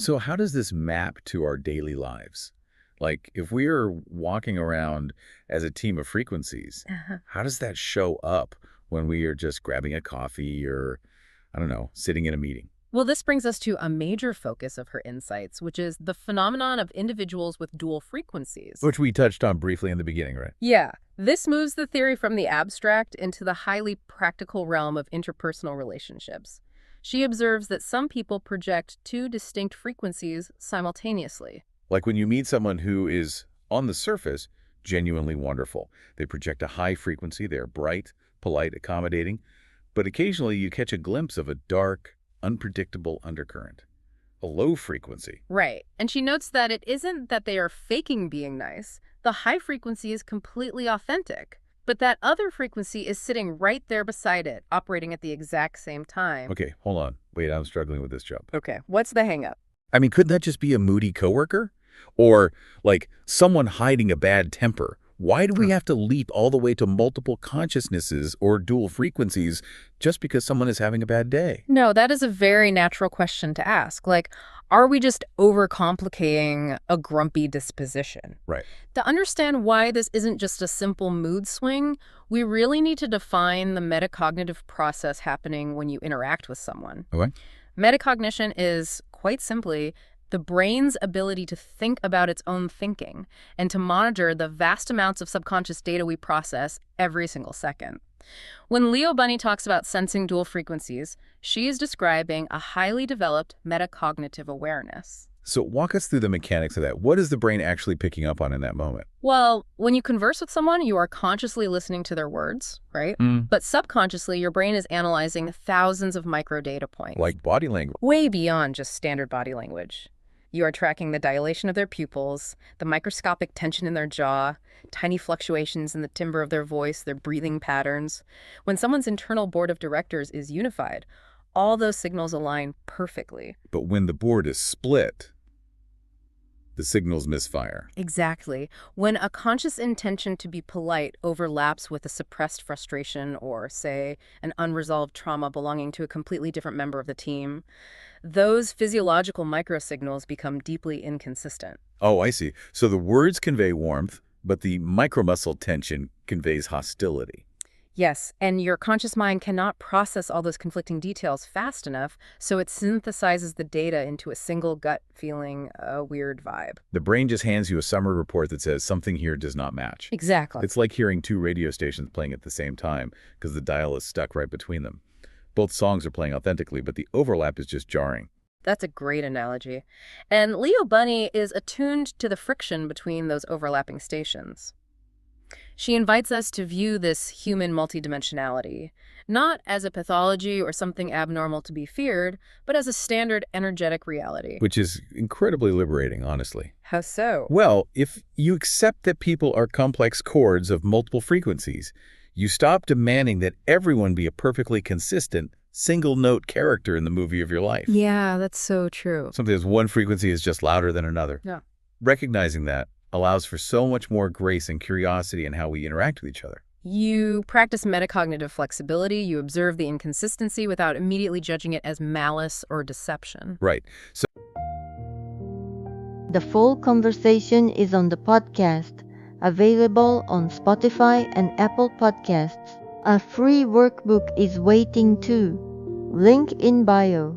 So how does this map to our daily lives? Like, if we are walking around as a team of frequencies, how does that show up when we are just grabbing a coffee or, I don't know, sitting in a meeting? Well, this brings us to a major focus of her insights, which is the phenomenon of individuals with dual frequencies. Which we touched on briefly in the beginning, right? Yeah, this moves the theory from the abstract into the highly practical realm of interpersonal relationships. She observes that some people project two distinct frequencies simultaneously. Like when you meet someone who is, on the surface, genuinely wonderful. They project a high frequency, they're bright, polite, accommodating, but occasionally you catch a glimpse of a dark, unpredictable undercurrent, a low frequency. Right, and she notes that it isn't that they are faking being nice. The high frequency is completely authentic, but that other frequency is sitting right there beside it, operating at the exact same time. Okay, hold on. Wait, I'm struggling with this jump. Okay, what's the hang-up? I mean, couldn't that just be a moody coworker? Or, like, someone hiding a bad temper? Why do we have to leap all the way to multiple consciousnesses or dual frequencies just because someone is having a bad day? No, that is a very natural question to ask. Like, are we just overcomplicating a grumpy disposition? Right. To understand why this isn't just a simple mood swing, we really need to define the metacognitive process happening when you interact with someone. Okay. Metacognition is, quite simply, the brain's ability to think about its own thinking and to monitor the vast amounts of subconscious data we process every single second. When LeoBunny talks about sensing dual frequencies, she is describing a highly developed metacognitive awareness. So walk us through the mechanics of that. What is the brain actually picking up on in that moment? Well, when you converse with someone, you are consciously listening to their words, right? But subconsciously, your brain is analyzing thousands of micro data points. Like body language. Way beyond just standard body language. You are tracking the dilation of their pupils, the microscopic tension in their jaw, tiny fluctuations in the timbre of their voice, their breathing patterns. When someone's internal board of directors is unified, all those signals align perfectly. But when the board is split, the signals misfire. Exactly. When a conscious intention to be polite overlaps with a suppressed frustration or, say, an unresolved trauma belonging to a completely different member of the team, those physiological microsignals become deeply inconsistent. Oh, I see. So the words convey warmth, but the micromuscle tension conveys hostility. Yes, and your conscious mind cannot process all those conflicting details fast enough, so it synthesizes the data into a single gut feeling, a weird vibe. The brain just hands you a summary report that says something here does not match. Exactly. It's like hearing two radio stations playing at the same time because the dial is stuck right between them. Both songs are playing authentically, but the overlap is just jarring. That's a great analogy. And LeoBunny is attuned to the friction between those overlapping stations. She invites us to view this human multidimensionality, not as a pathology or something abnormal to be feared, but as a standard energetic reality. Which is incredibly liberating, honestly. How so? Well, if you accept that people are complex chords of multiple frequencies, you stop demanding that everyone be a perfectly consistent, single-note character in the movie of your life. Yeah, that's so true. Sometimes one frequency is just louder than another. Yeah. Recognizing that allows for so much more grace and curiosity in how we interact with each other. You practice metacognitive flexibility, you observe the inconsistency without immediately judging it as malice or deception. Right. So the full conversation is on the podcast, available on Spotify and Apple Podcasts. A free workbook is waiting too. Link in bio.